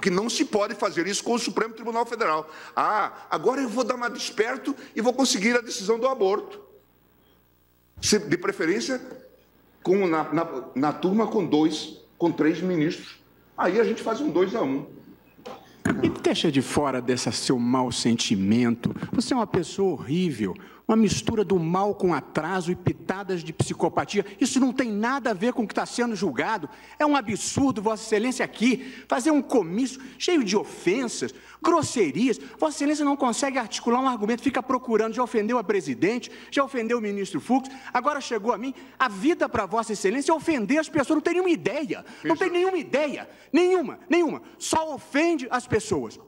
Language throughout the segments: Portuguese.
porque não se pode fazer isso com o Supremo Tribunal Federal. Ah, agora eu vou dar uma desperto e vou conseguir a decisão do aborto. De preferência, na turma com 3 ministros. Aí a gente faz um 2-1. E deixa de fora desse seu mau sentimento. Você é uma pessoa horrível, uma mistura do mal com atraso e pitadas de psicopatia. Isso não tem nada a ver com o que está sendo julgado. É um absurdo, Vossa Excelência, aqui, fazer um comício cheio de ofensas, grosserias. Vossa Excelência não consegue articular um argumento, fica procurando, já ofendeu a presidente, já ofendeu o ministro Fux, agora chegou a mim. A vida para Vossa Excelência é ofender as pessoas, não tem nenhuma ideia. Não tem nenhuma ideia, nenhuma. Só ofende as pessoas,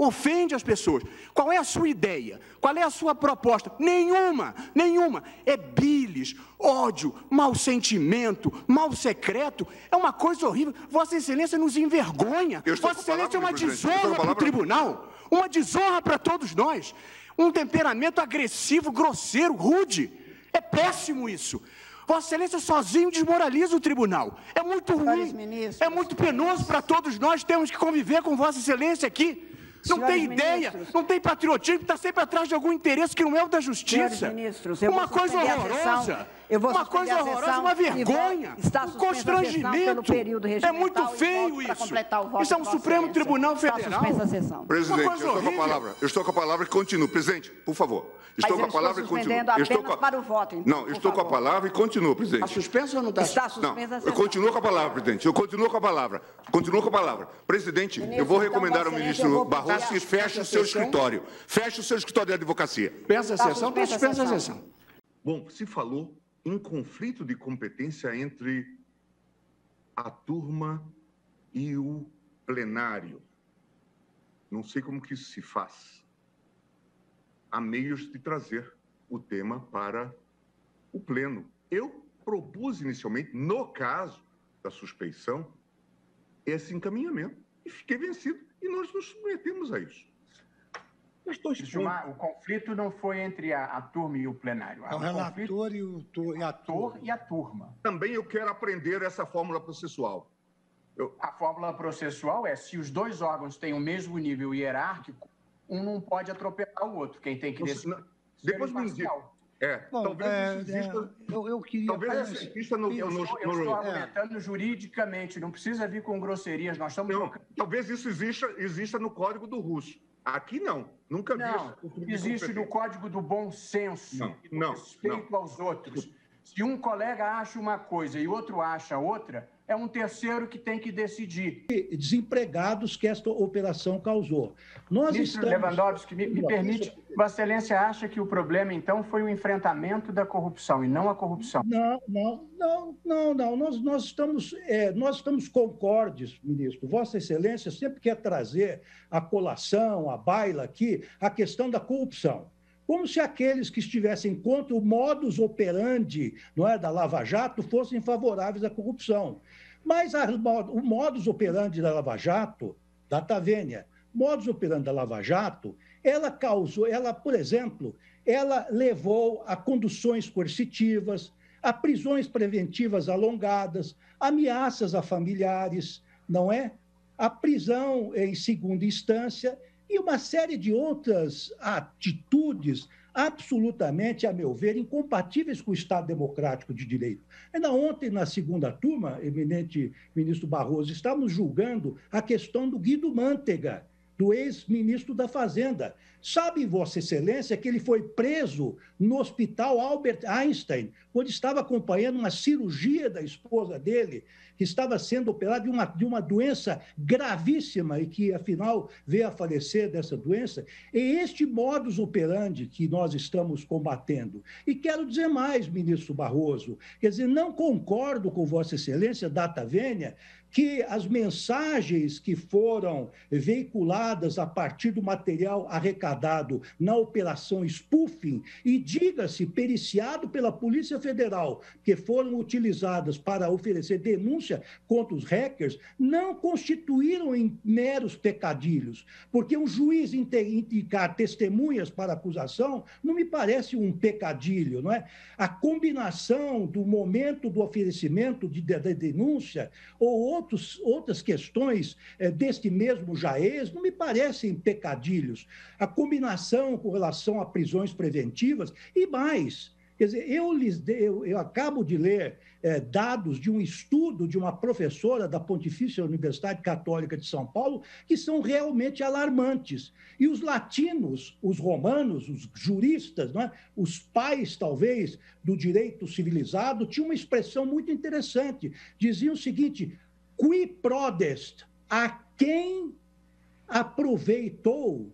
Qual é a sua ideia? Qual é a sua proposta? Nenhuma. É bilis, ódio, mau sentimento, mal secreto. É uma coisa horrível. Vossa Excelência nos envergonha. Vossa Excelência é uma desonra para o tribunal, uma desonra para todos nós. Um temperamento agressivo, grosseiro, rude. É péssimo isso. Vossa Excelência sozinho desmoraliza o tribunal. É muito ruim, é muito penoso para todos nós. Temos que conviver com Vossa Excelência aqui. Não tem ideia, não tem patriotismo, está sempre atrás de algum interesse que não é o da justiça. Uma coisa horrorosa, uma vergonha, um constrangimento. É muito feio isso. Isso é um Supremo Tribunal Federal. Presidente, eu estou com a palavra e continuo. Presidente, por favor. Estou com a palavra e continuo. Para o voto, então, não, estou com a palavra e continuo, presidente. Está suspenso ou não está? Está suspensa a sessão. Eu continuo com a palavra, presidente. Eu continuo com a palavra. Presidente, eu vou recomendar ao ministro Barroso que feche o seu escritório. Feche o seu escritório de advocacia. Suspensa a sessão, está suspensa a sessão. Bom, se falou em conflito de competência entre a turma e o plenário. Não sei como que isso se faz. Há meios de trazer o tema para o pleno. Eu propus inicialmente, no caso da suspeição, esse encaminhamento e fiquei vencido. E nós nos submetemos a isso. O conflito não foi entre a turma e o plenário. O relator e a turma. Também eu quero aprender essa fórmula processual. A fórmula processual é: se os dois órgãos têm o mesmo nível hierárquico, um não pode atropelar o outro. Quem tem que decidir. Depois me indica. Talvez isso exista. Eu queria. Talvez isso exista no. Eu estou argumentando juridicamente, não precisa vir com grosserias. Nós estamos. Não, talvez isso exista no Código do Russo. Aqui não. Nunca vi isso. Existe no Código do Bom Senso e do respeito aos outros. Se um colega acha uma coisa e outro acha outra, é um terceiro que tem que decidir. Desempregados que esta operação causou. Ministro Lewandowski, me permite, Vossa Excelência acha que o problema, então, foi o enfrentamento da corrupção e não a corrupção? Não. Nós estamos concordes, ministro. Vossa Excelência sempre quer trazer à colação, à baila aqui, a questão da corrupção. Como se aqueles que estivessem contra o modus operandi, não é, da Lava Jato fossem favoráveis à corrupção. Mas o modus operandi da Lava Jato, data vênia, modus operandi da Lava Jato, por exemplo, ela levou a conduções coercitivas, a prisões preventivas alongadas, ameaças a familiares, não é? A prisão em segunda instância e uma série de outras atitudes absolutamente, a meu ver, incompatíveis com o Estado democrático de direito. Ainda ontem, na segunda turma, eminente ministro Barroso, estávamos julgando a questão do Guido Mantega, do ex-ministro da Fazenda. Sabe, Vossa Excelência, que ele foi preso no Hospital Albert Einstein, quando estava acompanhando uma cirurgia da esposa dele, que estava sendo operada de uma doença gravíssima e que, afinal, veio a falecer dessa doença. É este modus operandi que nós estamos combatendo. E quero dizer mais, ministro Barroso, quer dizer, não concordo com Vossa Excelência, data vênia, que as mensagens que foram veiculadas a partir do material arrecadado na operação spoofing e, diga-se, periciado pela Polícia Federal, que foram utilizadas para oferecer denúncias denúncia contra os hackers não constituíram em meros pecadilhos, porque um juiz indicar testemunhas para acusação não me parece um pecadilho, não é? A combinação do momento do oferecimento da denúncia ou outras questões deste mesmo jaez não me parecem pecadilhos. A combinação com relação a prisões preventivas e mais. Quer dizer, eu acabo de ler dados de um estudo de uma professora da Pontifícia Universidade Católica de São Paulo que são realmente alarmantes. E os latinos, os romanos, os juristas, não é? Os pais, talvez, do direito civilizado, tinham uma expressão muito interessante. Diziam o seguinte, qui prodest, a quem aproveitou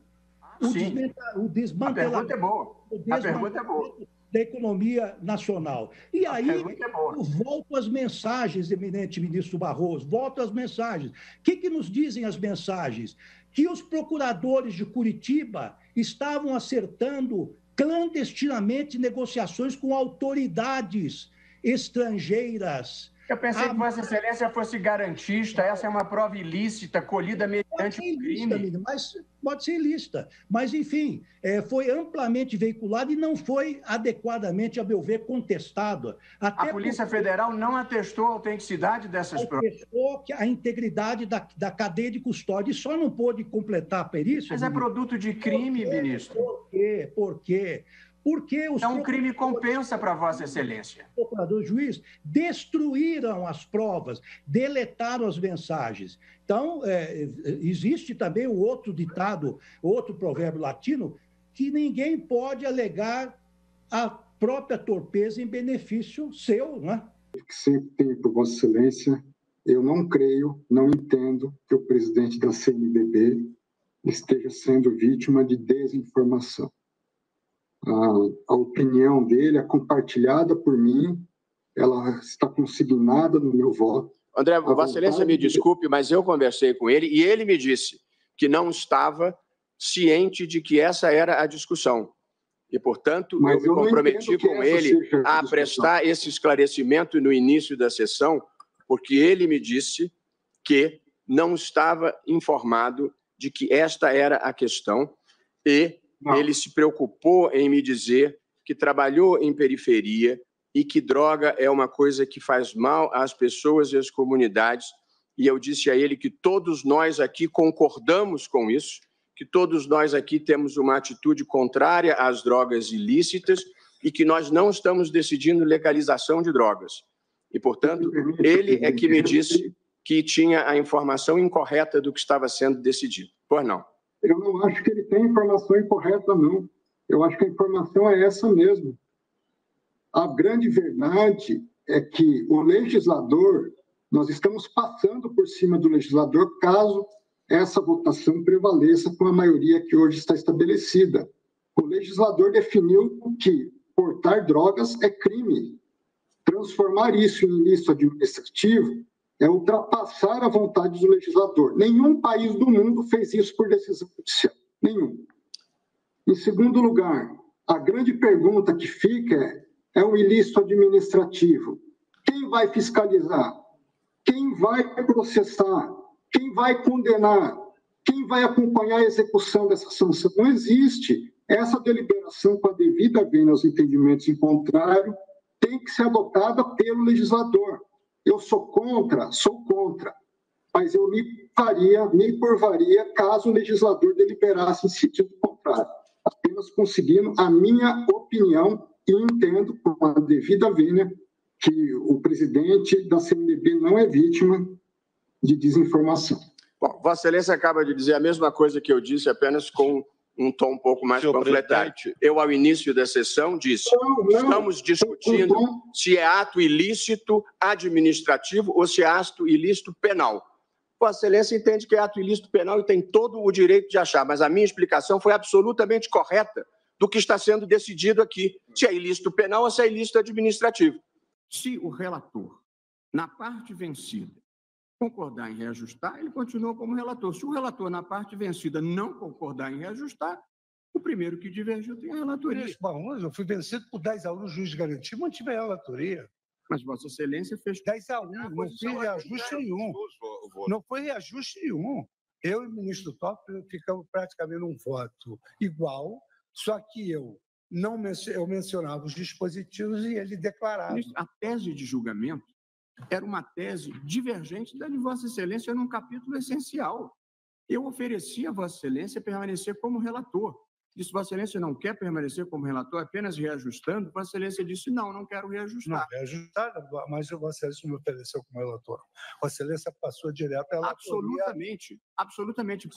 o desmantelamento. A pergunta é boa. A pergunta é boa. Da economia nacional. E aí, eu volto às mensagens, eminente ministro Barroso, volto às mensagens. O que nos dizem as mensagens? Que os procuradores de Curitiba estavam acertando clandestinamente negociações com autoridades estrangeiras. Eu pensei que Vossa Excelência fosse garantista, essa é uma prova ilícita, colhida mediante o crime. Pode ser ilícita, mas, enfim, foi amplamente veiculado e não foi adequadamente, a meu ver, contestado. Até a Polícia Federal não atestou a autenticidade dessas provas. Atestou a integridade da cadeia de custódia e só não pôde completar a perícia. Mas é produto de crime, ministro. Por quê? Porque os um crime compensa para Vossa Excelência. Os procuradores juiz destruíram as provas, deletaram as mensagens. Então, existe também o outro ditado, outro provérbio latino, que ninguém pode alegar a própria torpeza em benefício seu, não é? Que sempre tem por Vossa Excelência, eu não creio, não entendo que o presidente da CNBB esteja sendo vítima de desinformação. A opinião dele é compartilhada por mim, ela está consignada no meu voto. André, Vossa Excelência me desculpe, mas eu conversei com ele e ele me disse que não estava ciente de que essa era a discussão. E, portanto, eu me comprometi com ele a prestar esse esclarecimento no início da sessão, porque ele me disse que não estava informado de que esta era a questão e ele se preocupou em me dizer que trabalhou em periferia e que droga é uma coisa que faz mal às pessoas e às comunidades. E eu disse a ele que todos nós aqui concordamos com isso, que todos nós aqui temos uma atitude contrária às drogas ilícitas e que nós não estamos decidindo legalização de drogas. E, portanto, ele é que me disse que tinha a informação incorreta do que estava sendo decidido. Pois não. Eu não acho que ele tem informação incorreta, não. Eu acho que a informação é essa mesmo. A grande verdade é que o legislador, nós estamos passando por cima do legislador caso essa votação prevaleça com a maioria que hoje está estabelecida. O legislador definiu que portar drogas é crime. Transformar isso em ilícito administrativo é ultrapassar a vontade do legislador. Nenhum país do mundo fez isso por decisão judicial. Nenhum. Em segundo lugar, a grande pergunta que fica é o ilícito administrativo. Quem vai fiscalizar? Quem vai processar? Quem vai condenar? Quem vai acompanhar a execução dessa sanção? Não existe. Essa deliberação, com a devida vênia aos entendimentos em contrário, tem que ser adotada pelo legislador. Eu sou contra, mas eu me curvaria caso o legislador deliberasse em sentido contrário, apenas conseguindo a minha opinião e entendo, com a devida vênia, que o presidente da CNBB não é vítima de desinformação. Bom, Vossa Excelência acaba de dizer a mesma coisa que eu disse, apenas com um tom um pouco mais panfletário. Eu, ao início da sessão, disse, estamos discutindo se é ato ilícito administrativo ou se é ato ilícito penal. Vossa Excelência entende que é ato ilícito penal e tem todo o direito de achar, mas a minha explicação foi absolutamente correta do que está sendo decidido aqui, se é ilícito penal ou se é ilícito administrativo. Se o relator, na parte vencida, concordar em reajustar, ele continua como relator. Se o relator, na parte vencida, não concordar em reajustar, o primeiro que divergiu tem a relatoria. Bom, eu fui vencido por 10 a 1 no juiz de garantia, mantive a relatoria. Mas Vossa Excelência fez 10-1, não foi reajuste nenhum. Não foi reajuste nenhum. Eu e o ministro Toffoli ficamos praticamente num voto igual, só que eu mencionava os dispositivos e ele declarava. A tese de julgamento era uma tese divergente da de Vossa Excelência num capítulo essencial. Eu ofereci a Vossa Excelência permanecer como relator. Disse, Vossa Excelência não quer permanecer como relator, apenas reajustando. Vossa Excelência disse, não quero reajustar. Não, reajustar, mas Vossa Excelência não me ofereceu como relator. Vossa Excelência passou direto à relatoria. Absolutamente.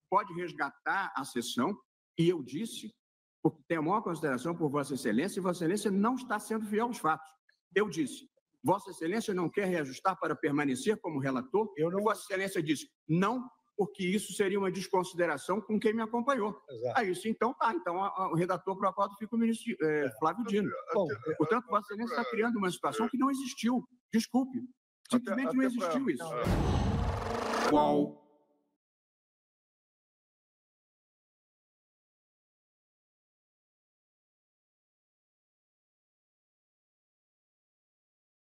Pode resgatar a sessão, e eu disse, porque tenho a maior consideração por Vossa Excelência, e Vossa Excelência não está sendo fiel aos fatos. Eu disse, Vossa Excelência não quer reajustar para permanecer como relator? E Vossa Excelência disse, não, porque isso seria uma desconsideração com quem me acompanhou. Exato. Aí isso, então, tá. Então, o redator pro acordo fica o ministro Flávio Dino. Portanto, Vossa Excelência está criando uma situação que não existiu. Desculpe. Simplesmente não existiu isso. Qual